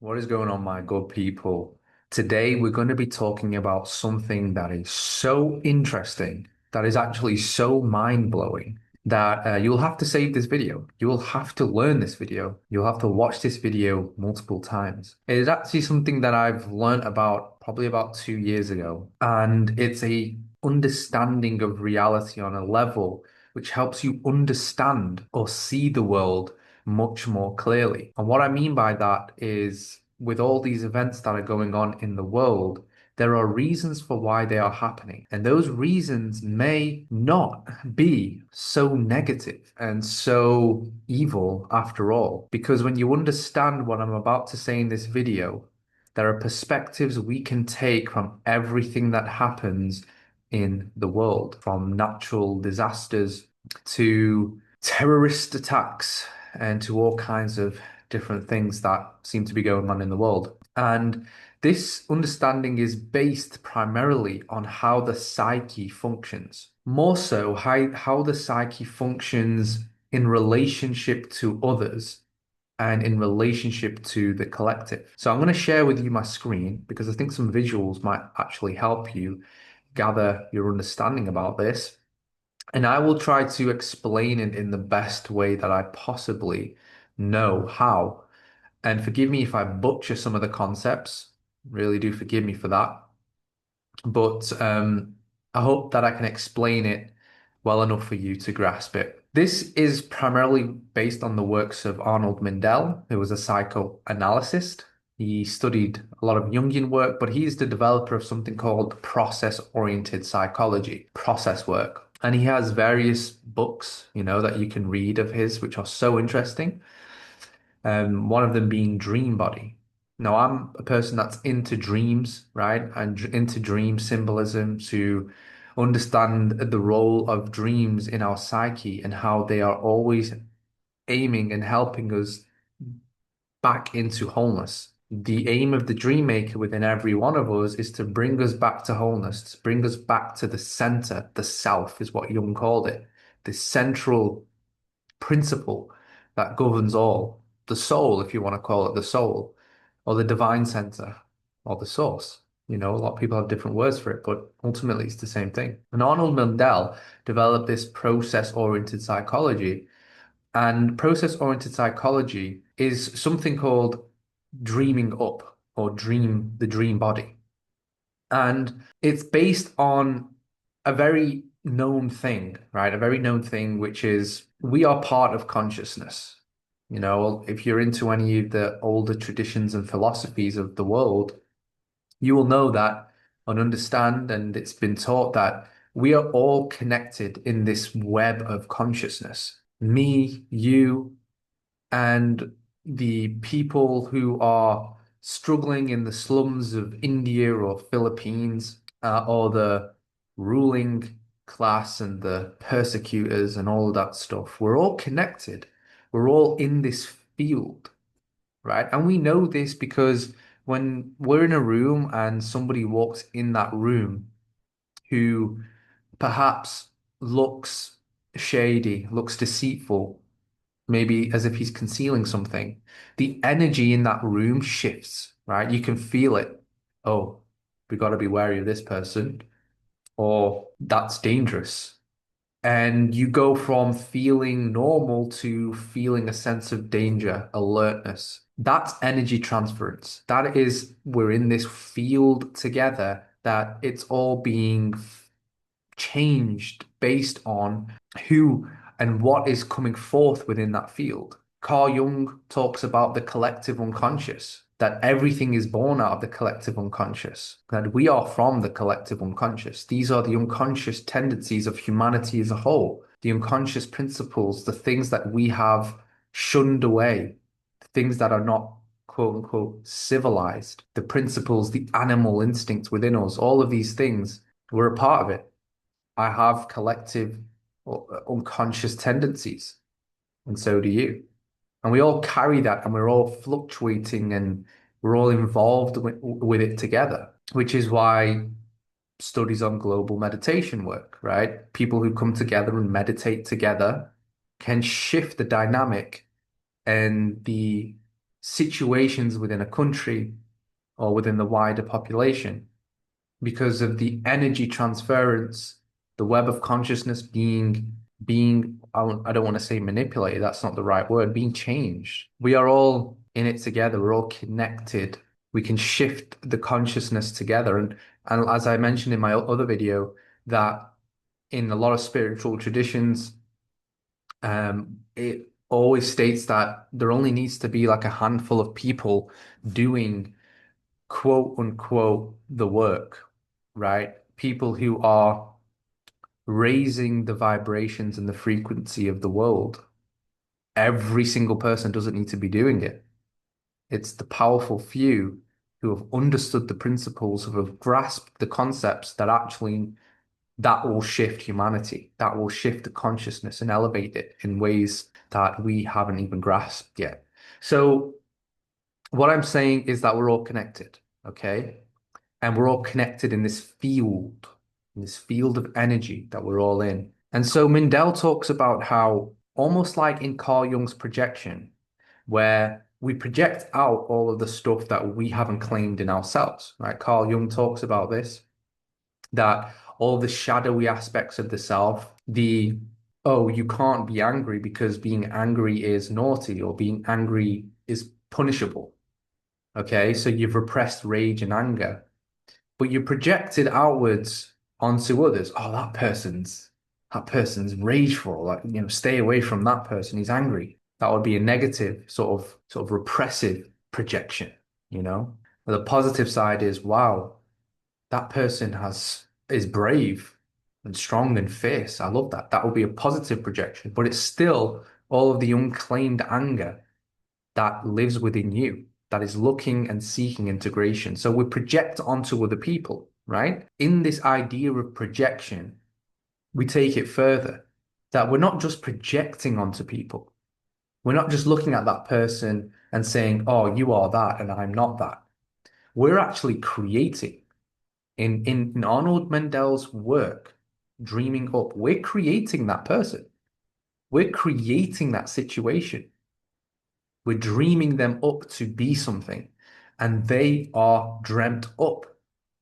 What is going on, my good people? Today, we're going to be talking about something that is so interesting, that is actually so mind-blowing, that you'll have to save this video. You will have to learn this video. You'll have to watch this video multiple times. It is actually something that I've learned about probably about 2 years ago, and it's a understanding of reality on a level which helps you understand or see the world much more clearly. And what I mean by that is with all these events that are going on in the world, there are reasons for why they are happening. And those reasons may not be so negative and so evil after all. Because when you understand what I'm about to say in this video, there are perspectives we can take from everything that happens in the world, from natural disasters to terrorist attacks and to all kinds of different things that seem to be going on in the world. And this understanding is based primarily on how the psyche functions, more so how the psyche functions in relationship to others and in relationship to the collective. So I'm going to share with you my screen because I think some visuals might actually help you gather your understanding about this. And I will try to explain it in the best way that I possibly know how. And forgive me if I butcher some of the concepts. Really do forgive me for that. But I hope that I can explain it well enough for you to grasp it. This is primarily based on the works of Arnold Mindell, who was a psychoanalyst. He studied a lot of Jungian work, but he's the developer of something called process-oriented psychology, process work. And he has various books, that you can read of his, which are so interesting. One of them being dreambody. Now, I'm a person that's into dreams, right? And into dream symbolism to understand the role of dreams in our psyche and how they are always aiming and helping us back into wholeness. The aim of the dream maker within every one of us is to bring us back to wholeness, to bring us back to the center. The self is what Jung called it, the central principle that governs all, the soul, if you want to call it the soul, or the divine center, or the source. A lot of people have different words for it, but ultimately it's the same thing. And Arnold Mindell developed this process-oriented psychology, and process-oriented psychology is something called dreaming up or the dream body. And it's based on a very known thing, right? A very known thing, which is we are part of consciousness. If you're into any of the older traditions and philosophies of the world, you will know that and understand, and it's been taught that we are all connected in this web of consciousness. Me, you, and the people who are struggling in the slums of India or Philippines, or the ruling class and the persecutors and all of that stuff. We're all connected. We're all in this field, right? And we know this because when we're in a room and somebody walks in that room who perhaps looks shady, looks deceitful, maybe as if he's concealing something, the energy in that room shifts, right? You can feel it. Oh, we got to be wary of this person, or that's dangerous. And you go from feeling normal to feeling a sense of danger, alertness. That's energy transference. That is, we're in this field together, that it's all being changed based on who and what is coming forth within that field. Carl Jung talks about the collective unconscious, that everything is born out of the collective unconscious, that we are from the collective unconscious. These are the unconscious tendencies of humanity as a whole, the unconscious principles, the things that we have shunned away, the things that are not quote unquote civilized, the principles, the animal instinct within us, all of these things, we're a part of it. I have collective or unconscious tendencies, and so do you. And we all carry that, and we're all fluctuating, and we're all involved with it together, which is why studies on global meditation work, right? People who come together and meditate together can shift the dynamic and the situations within a country or within the wider population because of the energy transference, the web of consciousness being I don't want to say manipulated, that's not the right word, being changed. We are all in it together, we're all connected. We can shift the consciousness together. And as I mentioned in my other video, that in a lot of spiritual traditions, it always states that there only needs to be like a handful of people doing quote unquote the work, right? People who are raising the vibrations and the frequency of the world. Every single person doesn't need to be doing it. It's the powerful few who have understood the principles, who have grasped the concepts that actually that will shift humanity, that will shift the consciousness and elevate it in ways that we haven't even grasped yet. So what I'm saying is that we're all connected, okay? And we're all connected in this field of energy that we're all in. And so Mindell talks about how, almost like in Carl Jung's projection, where we project out all of the stuff that we haven't claimed in ourselves, right? Carl Jung talks about this, that all the shadowy aspects of the self, oh, you can't be angry because being angry is naughty or being angry is punishable. Okay, so you've repressed rage and anger, but you project it outwards onto others. Oh, that person's rageful. Like, stay away from that person. He's angry. That would be a negative sort of repressive projection, you know? The positive side is, wow, that person is brave and strong and fierce. I love that. That would be a positive projection, but it's still all of the unclaimed anger that lives within you, that is looking and seeking integration. So we project onto other people, right? In this idea of projection, we take it further, that we're not just projecting onto people. We're not just looking at that person and saying, oh, you are that and I'm not that. We're actually creating. In Arnold Mindell's work, Dreaming Up, we're creating that person. We're creating that situation. We're dreaming them up to be something, and they are dreamt up.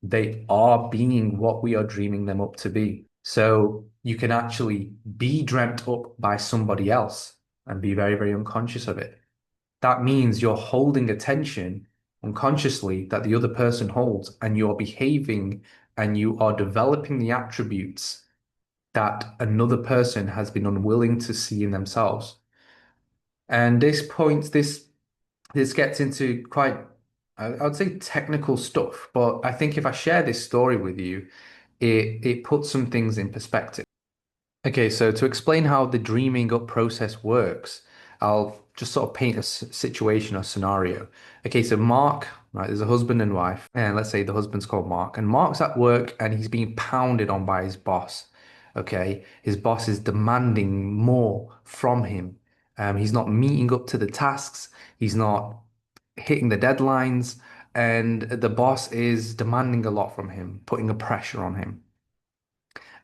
They are being what we are dreaming them up to be. So you can actually be dreamt up by somebody else and be very, very unconscious of it. That means you're holding attention unconsciously that the other person holds, and you're behaving and you are developing the attributes that another person has been unwilling to see in themselves. And this gets into quite, I would say, technical stuff, but I think if I share this story with you, it puts some things in perspective. Okay, so to explain how the dreaming up process works, I'll just sort of paint a situation or scenario. Okay, so Mark, right, there's a husband and wife, and let's say the husband's called Mark, and Mark's at work and he's being pounded on by his boss. Okay, his boss is demanding more from him. He's not meeting up to the tasks, he's not hitting the deadlines, and the boss is demanding a lot from him, putting a pressure on him.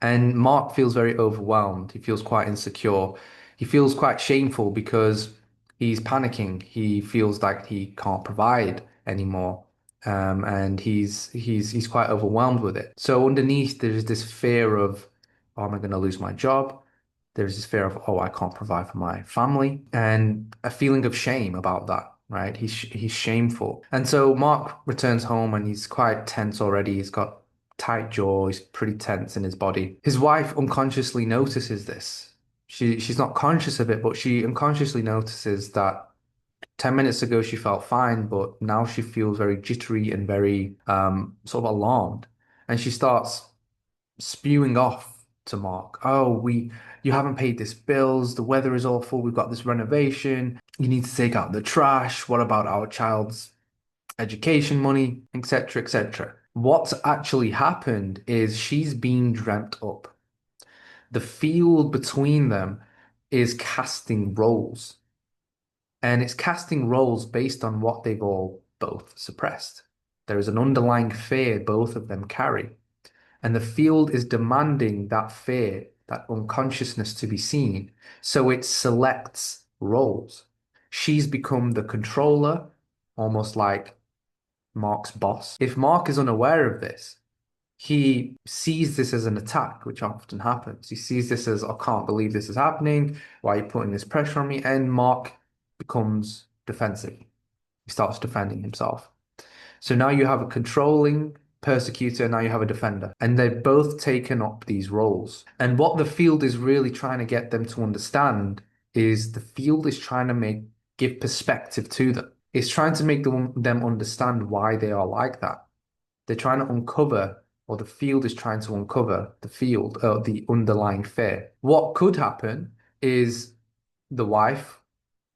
And Mark feels very overwhelmed. He feels quite insecure. He feels quite shameful because he's panicking. He feels like he can't provide anymore. And he's quite overwhelmed with it. So underneath there's this fear of, oh, am I going to lose my job? There's this fear of, oh, I can't provide for my family, and a feeling of shame about that, right? He's shameful. And so Mark returns home and he's quite tense already. He's got tight jaw, he's pretty tense in his body. His wife unconsciously notices this. She's not conscious of it, but she unconsciously notices that 10 minutes ago she felt fine, but now she feels very jittery and very sort of alarmed. And she starts spewing off to Mark. Oh, you haven't paid this bills, the weather is awful, we've got this renovation, you need to take out the trash, what about our child's education money, etc., etc. What's actually happened is she's been dreamt up. The field between them is casting roles, and it's casting roles based on what they've all both suppressed. There is an underlying fear both of them carry, and the field is demanding that fear, that unconsciousness to be seen. So it selects roles. She's become the controller, almost like Mark's boss. If Mark is unaware of this, he sees this as an attack, which often happens. He sees this as, I can't believe this is happening. Why are you putting this pressure on me? And Mark becomes defensive. He starts defending himself. So now you have a controlling persecutor, now you have a defender, and they've both taken up these roles. And what the field is really trying to get them to understand is the field is trying to give perspective to them. It's trying to make them understand why they are like that. They're trying to uncover, or the field is trying to uncover the underlying fear. What could happen is the wife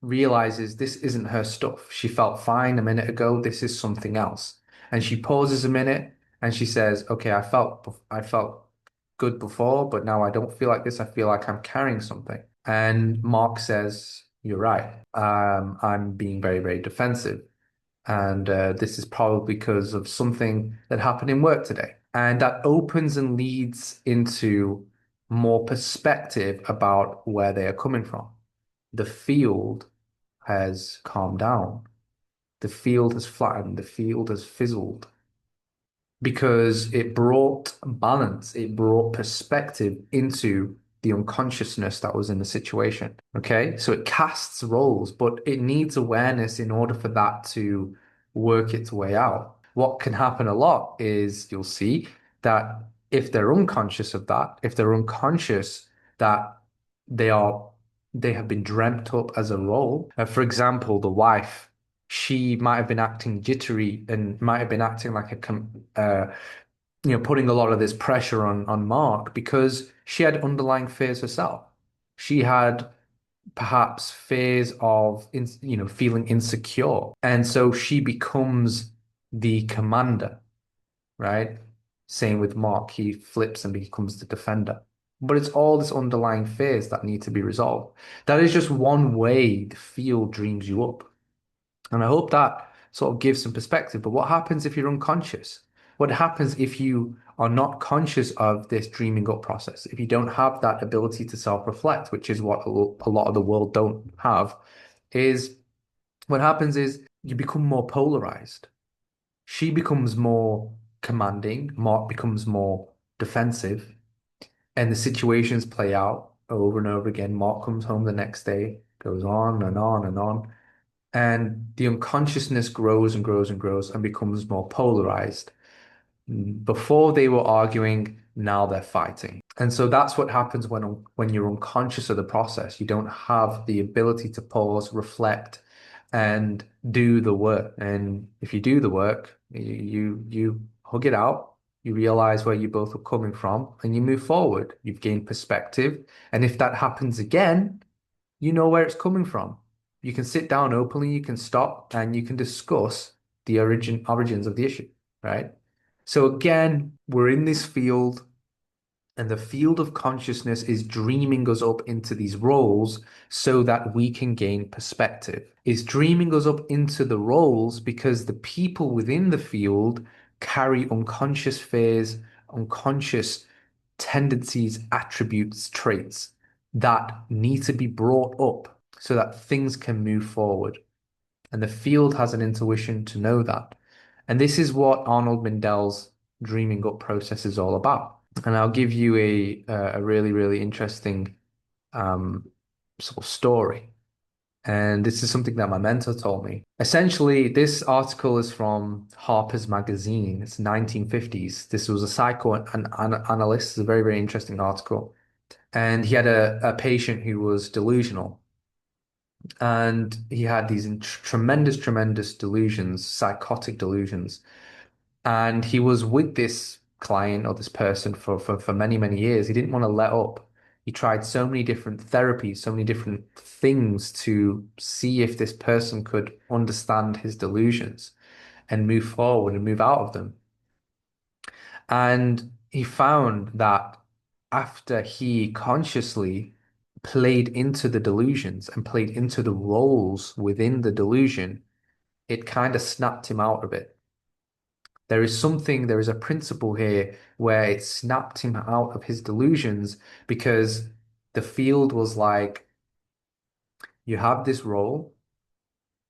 realizes this isn't her stuff. She felt fine a minute ago. This is something else. And she pauses a minute and she says, okay, I felt good before, but now I don't feel like this. I feel like I'm carrying something. And Mark says, you're right. I'm being very, very defensive. And this is probably because of something that happened in work today. And that opens and leads into more perspective about where they are coming from. The field has calmed down. The field has flattened. The field has fizzled because it brought balance, it brought perspective into the unconsciousness that was in the situation. Okay, so it casts roles, but it needs awareness in order for that to work its way out. What can happen a lot is you'll see that if they're unconscious of that, if they're unconscious that they are they have been dreamt up as a role. For example, the wife, she might have been acting jittery and might have been acting like putting a lot of this pressure on Mark because she had underlying fears herself. She had perhaps fears of feeling insecure, and so she becomes the commander, right? Same with Mark, he flips and becomes the defender. But it's all this underlying fears that need to be resolved. That is just one way the field dreams you up. And I hope that sort of gives some perspective. But what happens if you're unconscious? What happens if you are not conscious of this dreaming up process? If you don't have that ability to self-reflect, which is what a lot of the world don't have, is what happens is you become more polarized. She becomes more commanding, Mark becomes more defensive, and the situations play out over and over again. Mark comes home the next day, goes on and on and on. And the unconsciousness grows and grows and grows and becomes more polarized. Before they were arguing, now they're fighting. And so that's what happens when you're unconscious of the process. You don't have the ability to pause, reflect, and do the work. And if you do the work, you hug it out, you realize where you both are coming from, and you move forward. You've gained perspective. And if that happens again, you know where it's coming from. You can sit down openly, you can stop, and you can discuss the origins of the issue, right? So again, we're in this field, and the field of consciousness is dreaming us up into these roles so that we can gain perspective. It's dreaming us up into the roles because the people within the field carry unconscious fears, unconscious tendencies, attributes, traits that need to be brought up so that things can move forward. And the field has an intuition to know that. And this is what Arnold Mindell's dreaming up process is all about. And I'll give you a really, really interesting sort of story. And this is something that my mentor told me. Essentially, this article is from Harper's Magazine. It's 1950s. This was a psychoanalyst. It's a very, very interesting article. And he had a patient who was delusional. And he had these tremendous, tremendous delusions, psychotic delusions. And he was with this client or this person for many, many years. He didn't want to let up. He tried so many different therapies, so many different things to see if this person could understand his delusions and move forward and move out of them. And he found that after he consciously played into the delusions and played into the roles within the delusion, it kind of snapped him out of it. There is a principle here where it snapped him out of his delusions because the field was like, you have this role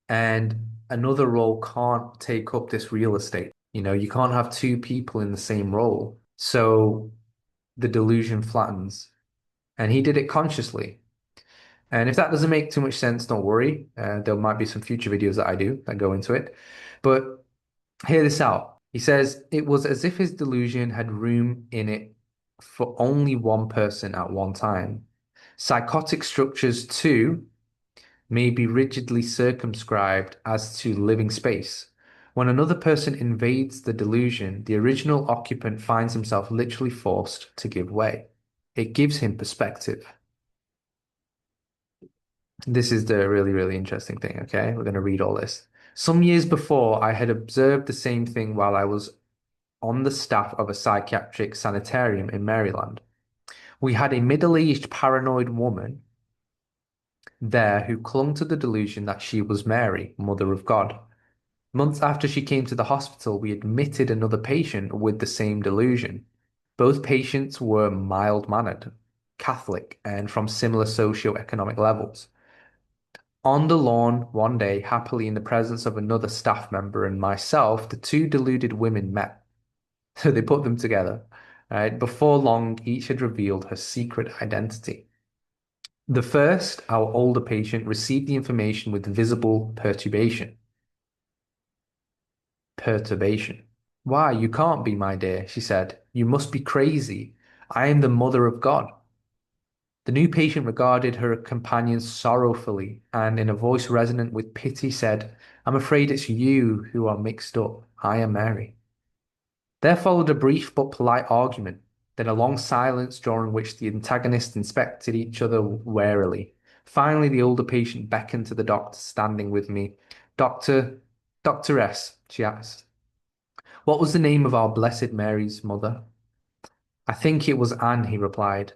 and another role can't take up this real estate. You can't have two people in the same role. So the delusion flattens. And he did it consciously. And if that doesn't make too much sense, don't worry. There might be some future videos that I do that go into it. But hear this out. He says it was as if his delusion had room in it for only one person at one time. Psychotic structures, too, may be rigidly circumscribed as to living space. When another person invades the delusion, the original occupant finds himself literally forced to give way. It gives him perspective. This is the really, really interesting thing, okay? We're going to read all this. Some years before, I had observed the same thing while I was on the staff of a psychiatric sanitarium in Maryland. We had a middle-aged paranoid woman there who clung to the delusion that she was Mary, Mother of God. Months after she came to the hospital, we admitted another patient with the same delusion. Both patients were mild-mannered, Catholic, and from similar socio-economic levels. On the lawn one day, happily in the presence of another staff member and myself, the two deluded women met. So they put them together. Right? Before long, each had revealed her secret identity. The first, our older patient, received the information with visible perturbation. Perturbation. Why, you can't be, my dear, she said. You must be crazy. I am the mother of God. The new patient regarded her companion sorrowfully and, in a voice resonant with pity, said, I'm afraid it's you who are mixed up. I am Mary. There followed a brief but polite argument, then a long silence during which the antagonists inspected each other warily. Finally, the older patient beckoned to the doctor standing with me. Doctor S, she asked, what was the name of our Blessed Mary's mother? I think it was Anne, he replied.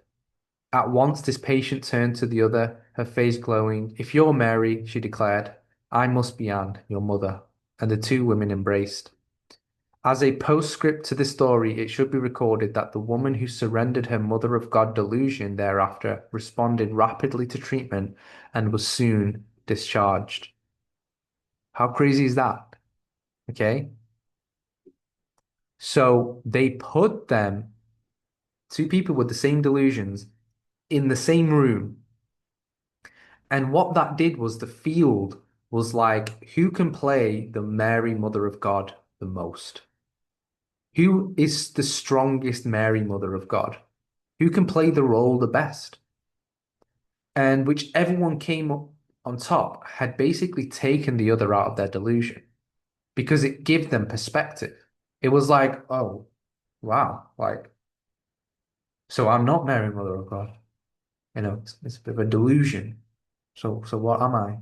At once, this patient turned to the other, her face glowing. If you're Mary, she declared, I must be Anne, your mother. And the two women embraced. As a postscript to the story, it should be recorded that the woman who surrendered her Mother of God delusion thereafter responded rapidly to treatment and was soon discharged. How crazy is that? Okay. So they put them, two people with the same delusions, in the same room. And what that did was the field was like, who can play the Mary, Mother of God, the most? Who is the strongest Mary, Mother of God? Who can play the role the best? And whichever one came up on top had basically taken the other out of their delusion because it gave them perspective. It was like, oh, wow, like, so I'm not Mary, Mother of God. It's a bit of a delusion. So what am I?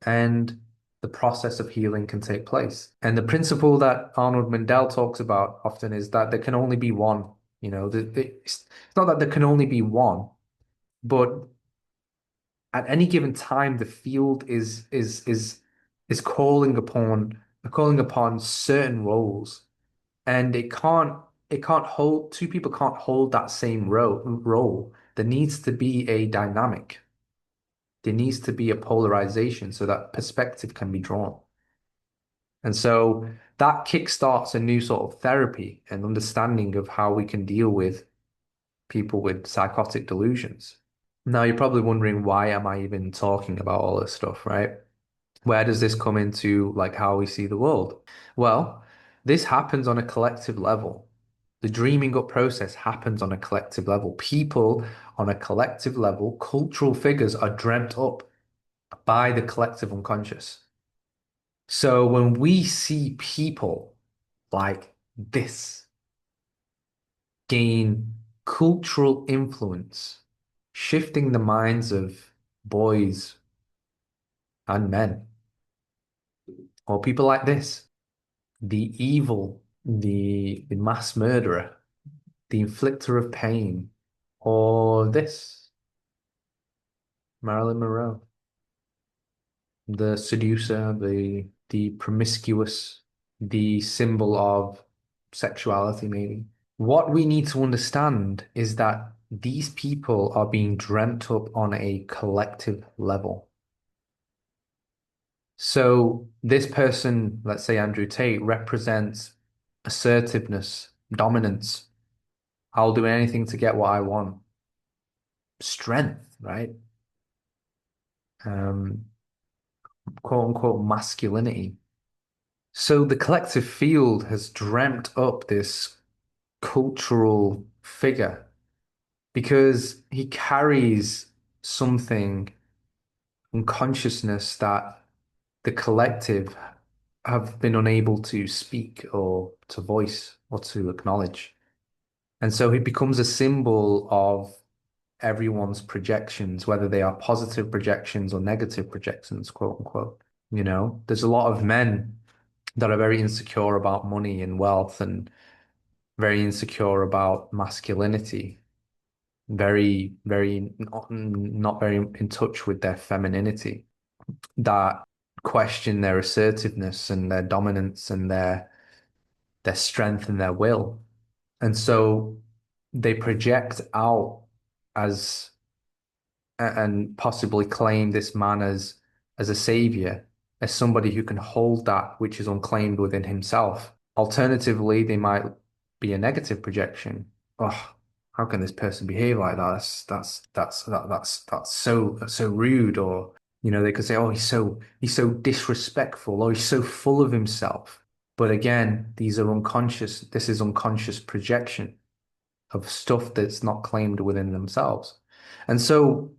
And the process of healing can take place. And the principle that Arnold Mindell talks about often is that there can only be one. It's not that there can only be one, but at any given time, the field is calling upon certain roles, and it can't hold two people can't hold that same role. There needs to be a dynamic. There needs to be a polarization so that perspective can be drawn. And so that kickstarts a new sort of therapy and understanding of how we can deal with people with psychotic delusions. Now, you're probably wondering, why am I even talking about all this stuff, right? Where does this come into like how we see the world? Well, this happens on a collective level. The dreaming up process happens on a collective level. People on a collective level, cultural figures are dreamt up by the collective unconscious. So when we see people like this gain cultural influence, shifting the minds of boys and men, or people like this, the evil, the mass murderer, the inflictor of pain, or this, Marilyn Monroe, the seducer, the promiscuous, the symbol of sexuality, maybe. What we need to understand is that these people are being dreamt up on a collective level. So this person, let's say Andrew Tate, represents assertiveness, dominance. I'll do anything to get what I want. Strength, right? Um, quote unquote masculinity. So the collective field has dreamt up this cultural figure because he carries something unconsciousness that the collective have been unable to speak or to voice or to acknowledge. And so he becomes a symbol of everyone's projections, whether they are positive projections or negative projections, quote unquote. There's a lot of men that are very insecure about money and wealth and very insecure about masculinity, very not very in touch with their femininity, that question their assertiveness and their dominance and their strength and their will. And so they project out as and possibly claim this man as a savior, as somebody who can hold that which is unclaimed within himself. Alternatively, they might be a negative projection. Oh, how can this person behave like that? That's so rude. Or they could say, oh, he's so disrespectful, or he's so full of himself. But again, these are unconscious. This is unconscious projection of stuff that's not claimed within themselves. And so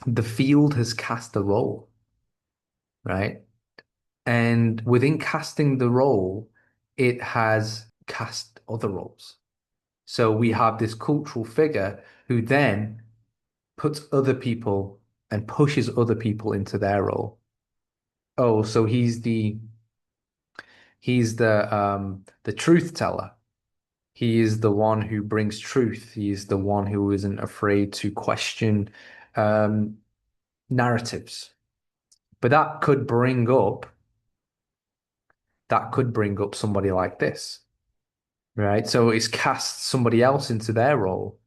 the field has cast the role, right? And within casting the role, it has cast other roles. So we have this cultural figure who then puts other people and pushes other people into their role. Oh, so he's the truth teller. He is the one who brings truth. He is the one who isn't afraid to question um, narratives. But that could bring up somebody like this, right? So it's cast somebody else into their role,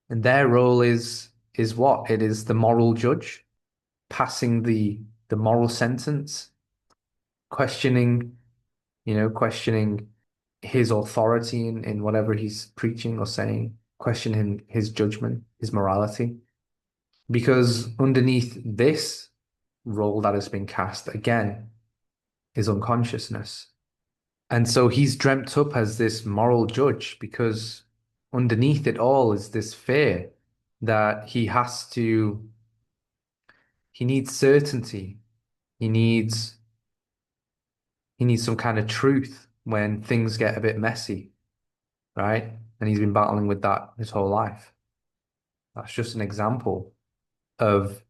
and their role is what? It is the moral judge, passing the moral sentence, questioning, questioning his authority in whatever he's preaching or saying, questioning his judgment, his morality. Because underneath this role that has been cast, again, is unconsciousness. And so he's dreamt up as this moral judge because underneath it all is this fear that he needs certainty. He needs he needs some kind of truth when things get a bit messy, right? And he's been battling with that his whole life. That's just an example of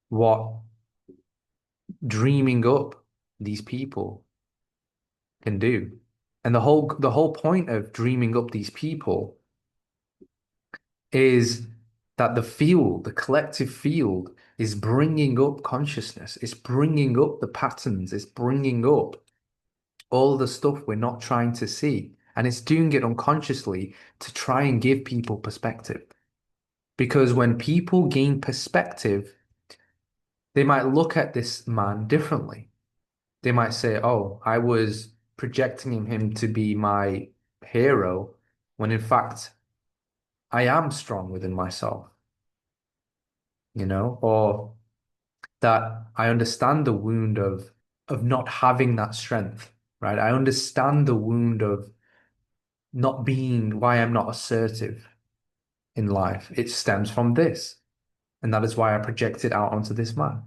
what dreaming up these people can do. And the whole point of dreaming up these people is that the collective field, is bringing up consciousness. It's bringing up the patterns. It's bringing up all the stuff we're not trying to see. And it's doing it unconsciously to try and give people perspective. Because when people gain perspective, they might look at this man differently. They might say, oh, I was projecting him to be my hero, when in fact, I am strong within myself, or that I understand the wound of not having that strength, right? I understand the wound of not being why I'm not assertive in life. It stems from this. And that is why I project it out onto this man.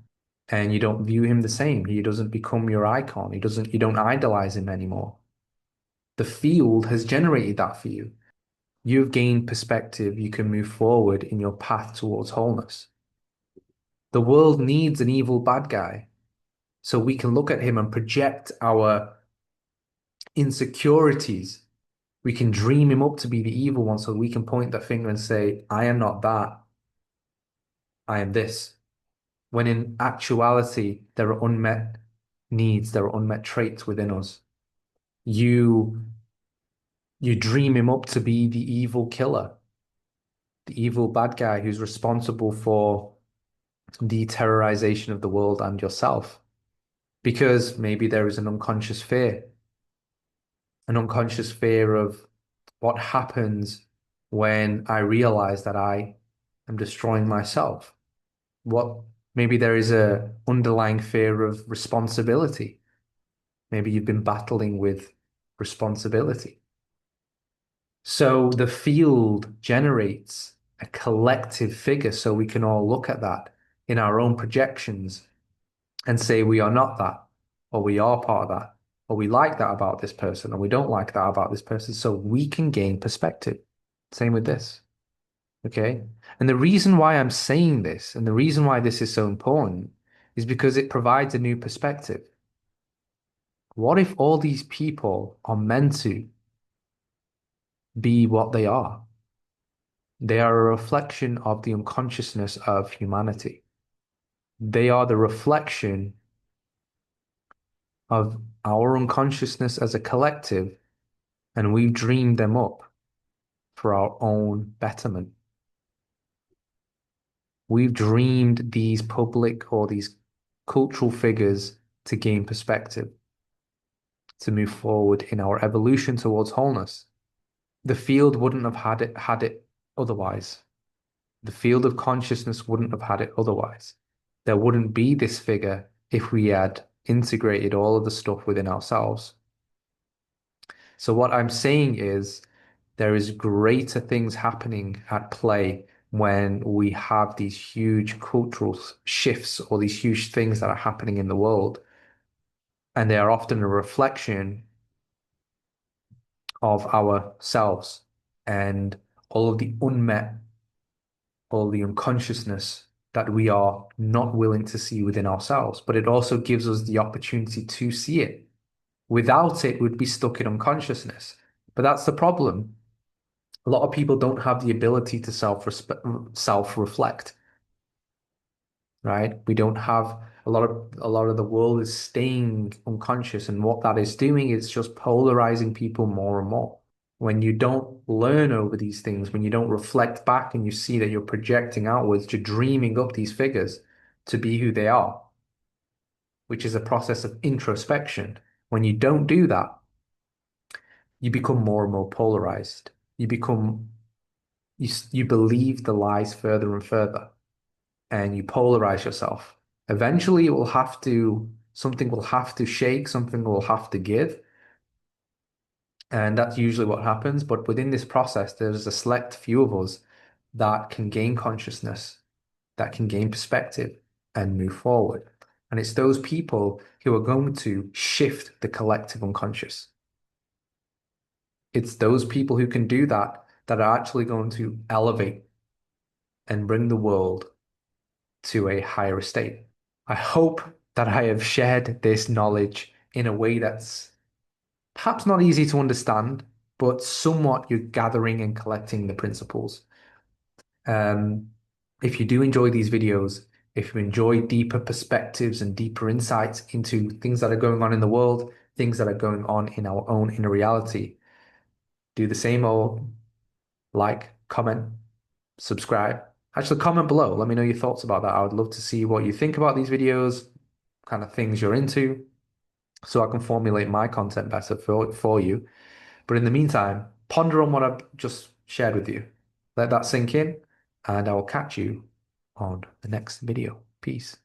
And you don't view him the same. He doesn't become your icon. You don't idolize him anymore. The field has generated that for you. You've gained perspective. You can move forward in your path towards wholeness. The world needs an evil bad guy. So we can look at him and project our insecurities. We can dream him up to be the evil one so we can point the finger and say, I am not that. I am this. When in actuality, there are unmet needs, there are unmet traits within us. You you dream him up to be the evil killer, the evil bad guy who's responsible for the terrorization of the world and yourself. because maybe there is an unconscious fear of what happens when I realize that I am destroying myself. What maybe there is a underlying fear of responsibility. Maybe you've been battling with responsibility. So the field generates a collective figure so we can all look at that in our own projections and say we are not that, or we are part of that, or we like that about this person, or we don't like that about this person, so we can gain perspective. Same with this. Okay. And the reason why I'm saying this and the reason why this is so important is because it provides a new perspective. What if all these people are meant to be what they are? They are a reflection of the unconsciousness of humanity. They are the reflection of our unconsciousness as a collective, and we've dreamed them up for our own betterment. We've dreamed these public or these cultural figures to gain perspective, to move forward in our evolution towards wholeness. The field wouldn't have had it otherwise. The field of consciousness wouldn't have had it otherwise. There wouldn't be this figure if we had integrated all of the stuff within ourselves. So what I'm saying is there is greater things happening at play when we have these huge cultural shifts or these huge things that are happening in the world. And they are often a reflection of ourselves and all of the unmet, all the unconsciousness that we are not willing to see within ourselves. But it also gives us the opportunity to see it. Without it, we'd be stuck in unconsciousness. But that's the problem. A lot of people don't have the ability to self-reflect, right? We don't have a lot of the world is staying unconscious, and what that is doing is just polarizing people more and more. When you don't learn over these things, when you don't reflect back and you see that you're projecting outwards, you're dreaming up these figures to be who they are, which is a process of introspection. When you don't do that, you become more and more polarized. You believe the lies further and further, and you polarize yourself. Eventually, something will have to shake, something will have to give. And that's usually what happens. But within this process, there's a select few of us that can gain consciousness, that can gain perspective and move forward. And it's those people who are going to shift the collective unconscious. It's those people who can do that that are actually going to elevate and bring the world to a higher estate. I hope that I have shared this knowledge in a way that's perhaps not easy to understand, but somewhat you're gathering and collecting the principles. Um, if you do enjoy these videos, if you enjoy deeper perspectives and deeper insights into things that are going on in the world, things that are going on in our own inner reality, do the same old like, comment, subscribe. Actually, comment below. Let me know your thoughts about that. I would love to see what you think about these videos, kind of things you're into, so I can formulate my content better for you. But in the meantime, ponder on what I've just shared with you. Let that sink in, and I will catch you on the next video. Peace.